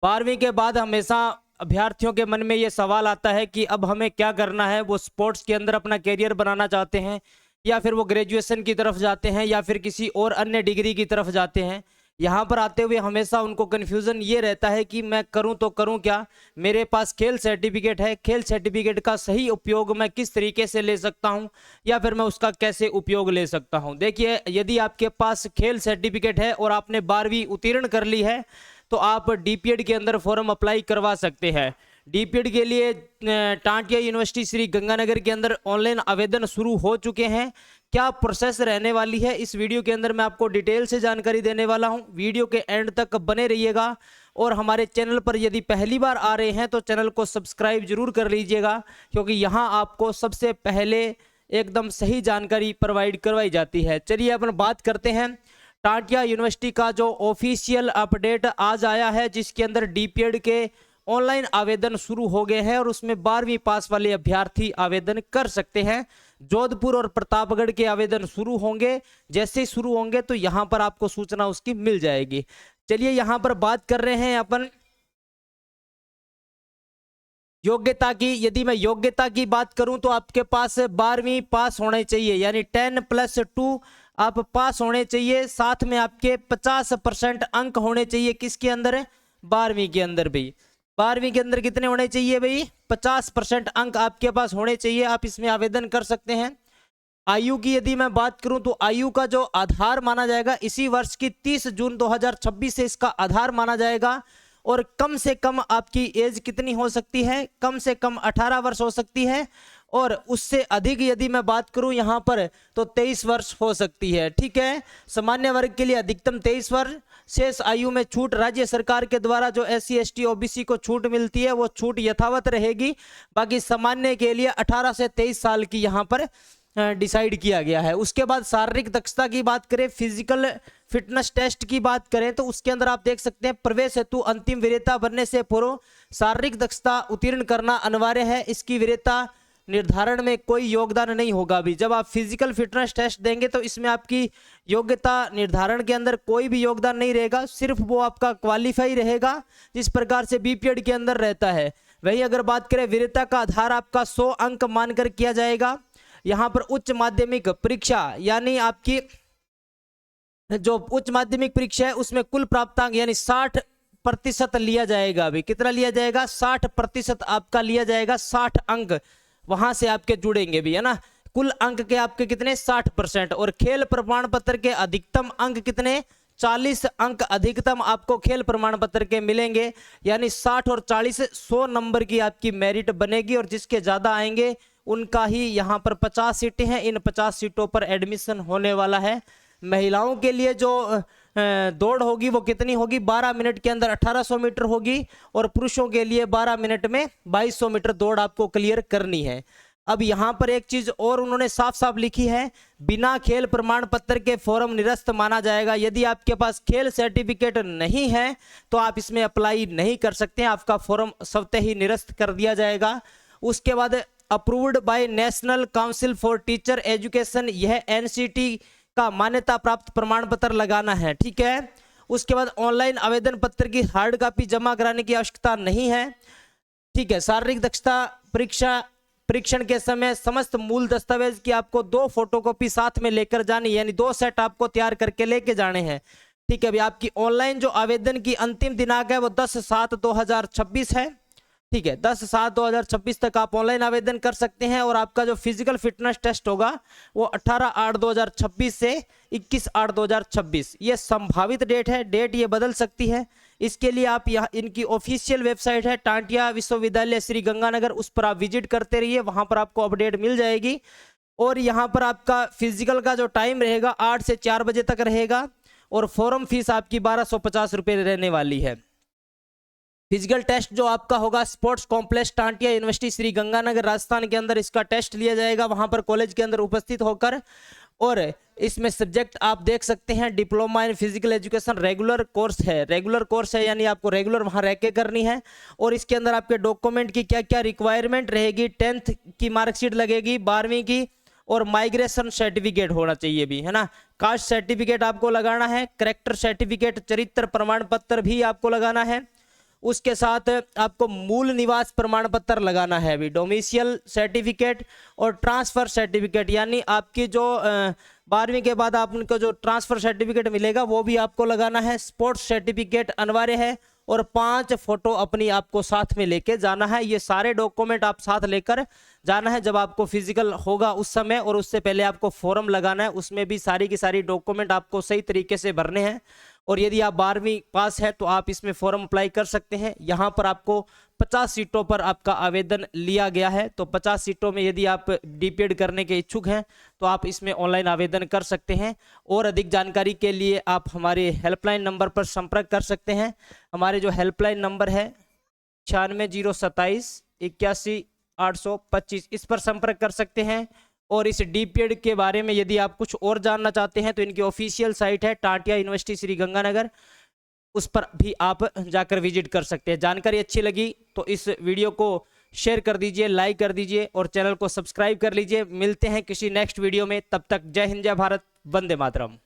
12वीं के बाद हमेशा अभ्यर्थियों के मन में ये सवाल आता है कि अब हमें क्या करना है। वो स्पोर्ट्स के अंदर अपना करियर बनाना चाहते हैं, या फिर वो ग्रेजुएशन की तरफ जाते हैं, या फिर किसी और अन्य डिग्री की तरफ जाते हैं। यहाँ पर आते हुए हमेशा उनको कन्फ्यूज़न ये रहता है कि मैं करूँ तो करूँ क्या। मेरे पास खेल सर्टिफिकेट है, खेल सर्टिफिकेट का सही उपयोग मैं किस तरीके से ले सकता हूँ, या फिर मैं उसका कैसे उपयोग ले सकता हूँ। देखिए, यदि आपके पास खेल सर्टिफिकेट है और आपने 12वीं उत्तीर्ण कर ली है, तो आप डीपीएड के अंदर फॉर्म अप्लाई करवा सकते हैं। डीपीएड के लिए टांटिया यूनिवर्सिटी श्री गंगानगर के अंदर ऑनलाइन आवेदन शुरू हो चुके हैं। क्या प्रोसेस रहने वाली है, इस वीडियो के अंदर मैं आपको डिटेल से जानकारी देने वाला हूं। वीडियो के एंड तक बने रहिएगा, और हमारे चैनल पर यदि पहली बार आ रहे हैं तो चैनल को सब्सक्राइब जरूर कर लीजिएगा, क्योंकि यहां आपको सबसे पहले एकदम सही जानकारी प्रोवाइड करवाई जाती है। चलिए अपन बात करते हैं। टांटिया यूनिवर्सिटी का जो ऑफिशियल अपडेट आज आया है, जिसके अंदर डीपीएड के ऑनलाइन आवेदन शुरू हो गए हैं, और उसमें 12वीं पास वाले अभ्यर्थी आवेदन कर सकते हैं। जोधपुर और प्रतापगढ़ के आवेदन शुरू होंगे। जैसे ही शुरू होंगे तो यहां पर आपको सूचना उसकी मिल जाएगी। चलिए यहां पर बात कर रहे हैं अपन योग्यता की। यदि मैं योग्यता की बात करूं तो आपके पास 12वीं पास होने चाहिए, यानी 10+2 आप पास होने चाहिए। साथ में आपके 50% अंक होने चाहिए। किसके अंदर है? 12वीं के अंदर भाई। 12वीं के अंदर कितने होने चाहिए भाई? 50% अंक आपके पास होने चाहिए। आप इसमें आवेदन कर सकते हैं। आयु की यदि मैं बात करूं तो आयु का जो आधार माना जाएगा, इसी वर्ष की 30 जून 2026 से इसका आधार माना जाएगा। और कम से कम आपकी एज कितनी हो सकती है? कम से कम 18 वर्ष हो सकती है, और उससे अधिक यदि मैं बात करूं यहां पर तो 23 वर्ष हो सकती है। ठीक है, सामान्य वर्ग के लिए अधिकतम 23 वर्ष। शेष आयु में छूट राज्य सरकार के द्वारा जो SC ST OBC को छूट मिलती है वो छूट यथावत रहेगी। बाकी सामान्य के लिए 18 से 23 साल की यहां पर डिसाइड किया गया है। उसके बाद शारीरिक दक्षता की बात करें, फिजिकल फिटनेस टेस्ट की बात करें, तो उसके अंदर आप देख सकते हैं प्रवेश हेतु अंतिम वरीयता बनने से पूर्व शारीरिक दक्षता उत्तीर्ण करना अनिवार्य है। इसकी वरीयता निर्धारण में कोई योगदान नहीं होगा। भी जब आप फिजिकल फिटनेस टेस्ट देंगे तो इसमें आपकी योग्यता निर्धारण के अंदर कोई भी योगदान नहीं रहेगा, सिर्फ वो आपका क्वालिफाई रहेगा जिस प्रकार से बीपीएड के अंदर रहता है। वही अगर बात करें वरीयता का आधार आपका 100 अंक मानकर किया जाएगा। यहाँ पर उच्च माध्यमिक परीक्षा, यानी आपकी जो उच्च माध्यमिक परीक्षा है उसमें कुल प्राप्तांक यानी 60% लिया जाएगा। अभी कितना लिया जाएगा? 60% आपका लिया जाएगा। 60 अंक वहां से आपके जुड़ेंगे भी, है ना। कुल अंक के आपके कितने? 60%। और खेल प्रमाण पत्र के अधिकतम अंक कितने? 40 अंक अधिकतम आपको खेल प्रमाण पत्र के मिलेंगे। यानी 60 और 40 100 नंबर की आपकी मेरिट बनेगी, और जिसके ज्यादा आएंगे उनका ही यहाँ पर 50 सीटें हैं। इन 50 सीटों पर एडमिशन होने वाला है। महिलाओं के लिए जो दौड़ होगी वो कितनी होगी? 12 मिनट के अंदर 1800 मीटर होगी, और पुरुषों के लिए 12 मिनट में 2200 मीटर दौड़ आपको क्लियर करनी है। अब यहाँ पर एक चीज और उन्होंने साफ साफ लिखी है, बिना खेल प्रमाण पत्र के फॉर्म निरस्त माना जाएगा। यदि आपके पास खेल सर्टिफिकेट नहीं है तो आप इसमें अप्लाई नहीं कर सकते, आपका फॉर्म स्वतः ही निरस्त कर दिया जाएगा। उसके बाद approved by national council for teacher education, यह NCT का मान्यता प्राप्त प्रमाण पत्र लगाना है। ठीक है, उसके बाद ऑनलाइन आवेदन पत्र की हार्ड कॉपी जमा कराने की आवश्यकता नहीं है। ठीक है, शारीरिक दक्षता परीक्षण के समय समस्त मूल दस्तावेज की आपको 2 फोटोकॉपी साथ में लेकर जानी, यानी 2 सेट आपको तैयार करके लेके जाने हैं। ठीक है, अभी आपकी ऑनलाइन जो आवेदन की अंतिम दिनांक है वो 10/7/2026 है। ठीक है, 10/7/2026 तक आप ऑनलाइन आवेदन कर सकते हैं। और आपका जो फिजिकल फिटनेस टेस्ट होगा वो 18/8/2026 से 21/8/2026, ये संभावित डेट है। डेट ये बदल सकती है। इसके लिए आप यहाँ इनकी ऑफिशियल वेबसाइट है टांटिया विश्वविद्यालय श्री गंगानगर, उस पर आप विजिट करते रहिए, वहां पर आपको अपडेट मिल जाएगी। और यहाँ पर आपका फिजिकल का जो टाइम रहेगा 8 से 4 बजे तक रहेगा, और फॉर्म फीस आपकी 1250 रुपये रहने वाली है। फिजिकल टेस्ट जो आपका होगा sports complex Tantia university Shri Ganganagar Rajasthan के अंदर इसका टेस्ट लिया जाएगा, वहां पर कॉलेज के अंदर उपस्थित होकर। और इसमें सब्जेक्ट आप देख सकते हैं diploma in physical education regular course है। रेगुलर कोर्स है यानी आपको रेगुलर वहां रह के करनी है। और इसके अंदर आपके डॉक्यूमेंट की क्या क्या रिक्वायरमेंट रहेगी? 10th की मार्कशीट लगेगी, 12वीं की, और माइग्रेशन सर्टिफिकेट होना चाहिए भी, है ना। कास्ट सर्टिफिकेट आपको लगाना है, करेक्टर सर्टिफिकेट, चरित्र प्रमाण पत्र भी आपको लगाना है। उसके साथ आपको मूल निवास प्रमाण पत्र लगाना है अभी, डोमिसियल सर्टिफिकेट और ट्रांसफर सर्टिफिकेट, यानी आपकी जो 12वीं के बाद आपको जो ट्रांसफर सर्टिफिकेट मिलेगा वो भी आपको लगाना है। स्पोर्ट्स सर्टिफिकेट अनिवार्य है और 5 फोटो अपनी आपको साथ में लेके जाना है। ये सारे डॉक्यूमेंट आप साथ लेकर जाना है जब आपको फिजिकल होगा उस समय, और उससे पहले आपको फॉर्म लगाना है, उसमें भी सारी की सारी डॉक्यूमेंट आपको सही तरीके से भरने हैं। और यदि आप 12वीं पास है तो आप इसमें फॉर्म अप्लाई कर सकते हैं। यहाँ पर आपको 50 सीटों पर आपका आवेदन लिया गया है, तो 50 सीटों में यदि आप डीपीएड करने के इच्छुक हैं तो आप इसमें ऑनलाइन आवेदन कर सकते हैं। और अधिक जानकारी के लिए आप हमारे हेल्पलाइन नंबर पर संपर्क कर सकते हैं। हमारे जो हेल्पलाइन नंबर है 96 027 81 825, इस पर संपर्क कर सकते हैं। और इस डीपीएड के बारे में यदि आप कुछ और जानना चाहते हैं तो इनकी ऑफिशियल साइट है टाटिया यूनिवर्सिटी श्री गंगानगर, उस पर भी आप जाकर विजिट कर सकते हैं। जानकारी अच्छी लगी तो इस वीडियो को शेयर कर दीजिए, लाइक कर दीजिए और चैनल को सब्सक्राइब कर लीजिए। मिलते हैं किसी नेक्स्ट वीडियो में, तब तक जय हिंद, जय भारत, वंदे मातरम।